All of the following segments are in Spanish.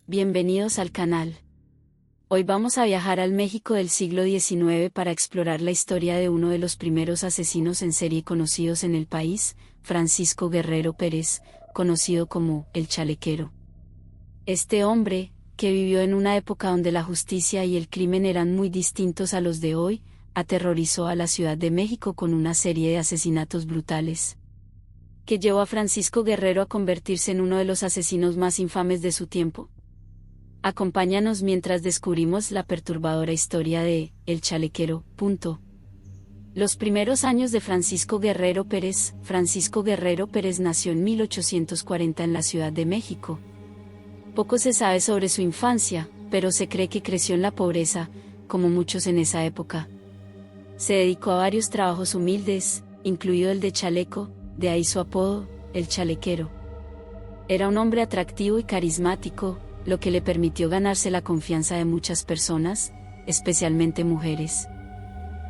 Bienvenidos al canal. Hoy vamos a viajar al México del siglo XIX para explorar la historia de uno de los primeros asesinos en serie conocidos en el país, Francisco Guerrero Pérez, conocido como El Chalequero. Este hombre, que vivió en una época donde la justicia y el crimen eran muy distintos a los de hoy, aterrorizó a la Ciudad de México con una serie de asesinatos brutales, que llevó a Francisco Guerrero a convertirse en uno de los asesinos más infames de su tiempo. Acompáñanos mientras descubrimos la perturbadora historia de El Chalequero. Los primeros años de Francisco Guerrero Pérez. Francisco Guerrero Pérez nació en 1840 en la Ciudad de México. Poco se sabe sobre su infancia, pero se cree que creció en la pobreza, como muchos en esa época. Se dedicó a varios trabajos humildes, incluido el de chaleco, de ahí su apodo, El Chalequero. Era un hombre atractivo y carismático, lo que le permitió ganarse la confianza de muchas personas, especialmente mujeres.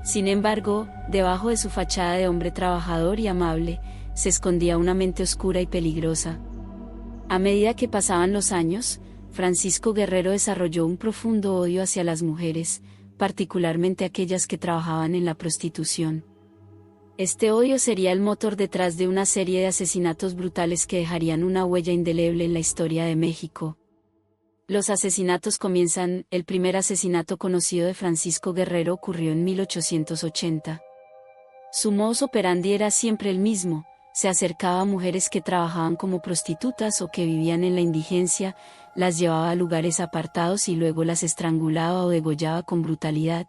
Sin embargo, debajo de su fachada de hombre trabajador y amable, se escondía una mente oscura y peligrosa. A medida que pasaban los años, Francisco Guerrero desarrolló un profundo odio hacia las mujeres, particularmente aquellas que trabajaban en la prostitución. Este odio sería el motor detrás de una serie de asesinatos brutales que dejarían una huella indeleble en la historia de México. Los asesinatos comienzan. El primer asesinato conocido de Francisco Guerrero ocurrió en 1880. Su modus operandi era siempre el mismo: se acercaba a mujeres que trabajaban como prostitutas o que vivían en la indigencia, las llevaba a lugares apartados y luego las estrangulaba o degollaba con brutalidad.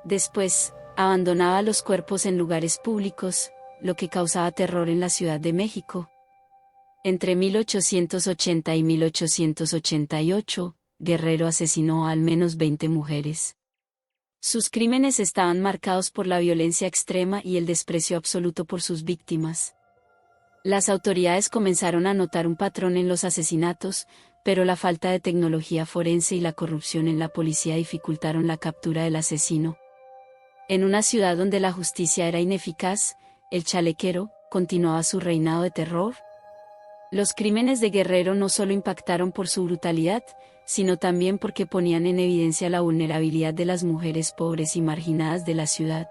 Después, abandonaba los cuerpos en lugares públicos, lo que causaba terror en la Ciudad de México. Entre 1880 y 1888, Guerrero asesinó a al menos 20 mujeres. Sus crímenes estaban marcados por la violencia extrema y el desprecio absoluto por sus víctimas. Las autoridades comenzaron a notar un patrón en los asesinatos, pero la falta de tecnología forense y la corrupción en la policía dificultaron la captura del asesino. En una ciudad donde la justicia era ineficaz, el Chalequero continuaba su reinado de terror. Los crímenes de Guerrero no solo impactaron por su brutalidad, sino también porque ponían en evidencia la vulnerabilidad de las mujeres pobres y marginadas de la ciudad.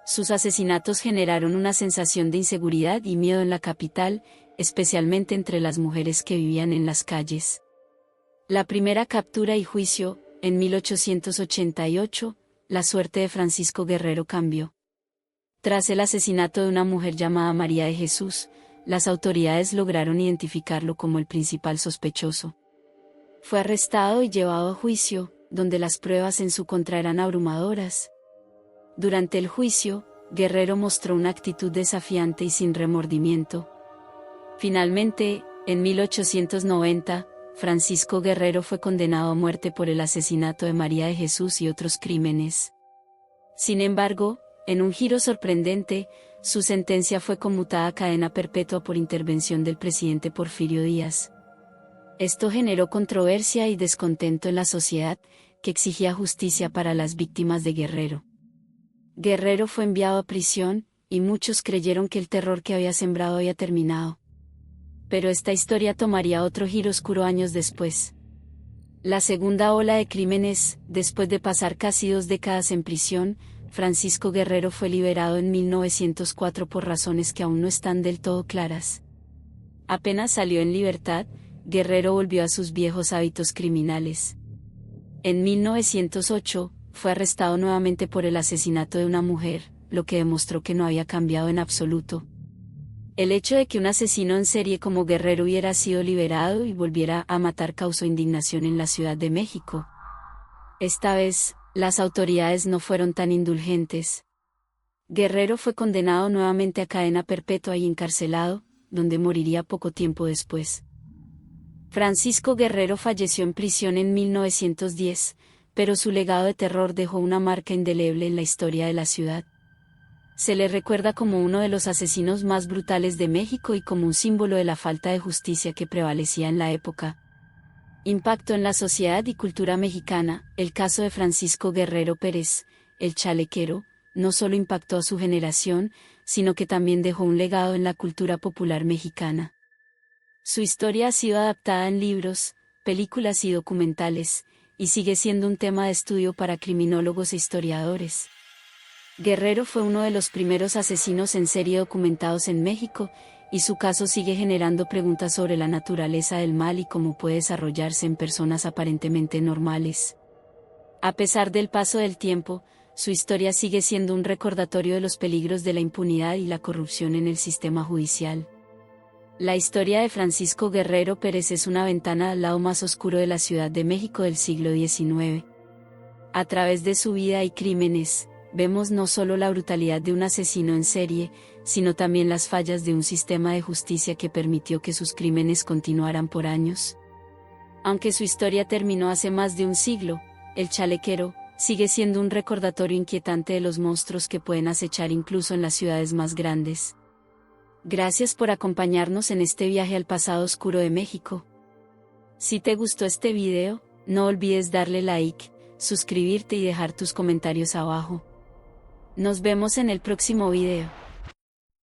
Sus asesinatos generaron una sensación de inseguridad y miedo en la capital, especialmente entre las mujeres que vivían en las calles. La primera captura y juicio. En 1888, la suerte de Francisco Guerrero cambió. Tras el asesinato de una mujer llamada María de Jesús, las autoridades lograron identificarlo como el principal sospechoso. Fue arrestado y llevado a juicio, donde las pruebas en su contra eran abrumadoras. Durante el juicio, Guerrero mostró una actitud desafiante y sin remordimiento. Finalmente, en 1890, Francisco Guerrero fue condenado a muerte por el asesinato de María de Jesús y otros crímenes. Sin embargo, en un giro sorprendente, su sentencia fue conmutada a cadena perpetua por intervención del presidente Porfirio Díaz. Esto generó controversia y descontento en la sociedad, que exigía justicia para las víctimas de Guerrero. Guerrero fue enviado a prisión, y muchos creyeron que el terror que había sembrado había terminado. Pero esta historia tomaría otro giro oscuro años después. La segunda ola de crímenes. Después de pasar casi 2 décadas en prisión, Francisco Guerrero fue liberado en 1904 por razones que aún no están del todo claras. Apenas salió en libertad, Guerrero volvió a sus viejos hábitos criminales. En 1908, fue arrestado nuevamente por el asesinato de una mujer, lo que demostró que no había cambiado en absoluto. El hecho de que un asesino en serie como Guerrero hubiera sido liberado y volviera a matar causó indignación en la Ciudad de México. Esta vez, las autoridades no fueron tan indulgentes. Guerrero fue condenado nuevamente a cadena perpetua y encarcelado, donde moriría poco tiempo después. Francisco Guerrero falleció en prisión en 1910, pero su legado de terror dejó una marca indeleble en la historia de la ciudad. Se le recuerda como uno de los asesinos más brutales de México y como un símbolo de la falta de justicia que prevalecía en la época. Impacto en la sociedad y cultura mexicana. El caso de Francisco Guerrero Pérez, el Chalequero, no solo impactó a su generación, sino que también dejó un legado en la cultura popular mexicana. Su historia ha sido adaptada en libros, películas y documentales, y sigue siendo un tema de estudio para criminólogos e historiadores. Guerrero fue uno de los primeros asesinos en serie documentados en México, y su caso sigue generando preguntas sobre la naturaleza del mal y cómo puede desarrollarse en personas aparentemente normales. A pesar del paso del tiempo, su historia sigue siendo un recordatorio de los peligros de la impunidad y la corrupción en el sistema judicial. La historia de Francisco Guerrero Pérez es una ventana al lado más oscuro de la Ciudad de México del siglo XIX. A través de su vida y crímenes, vemos no solo la brutalidad de un asesino en serie, sino también las fallas de un sistema de justicia que permitió que sus crímenes continuaran por años. Aunque su historia terminó hace más de un siglo, el chalequero sigue siendo un recordatorio inquietante de los monstruos que pueden acechar incluso en las ciudades más grandes. Gracias por acompañarnos en este viaje al pasado oscuro de México. Si te gustó este video, no olvides darle like, suscribirte y dejar tus comentarios abajo. Nos vemos en el próximo video.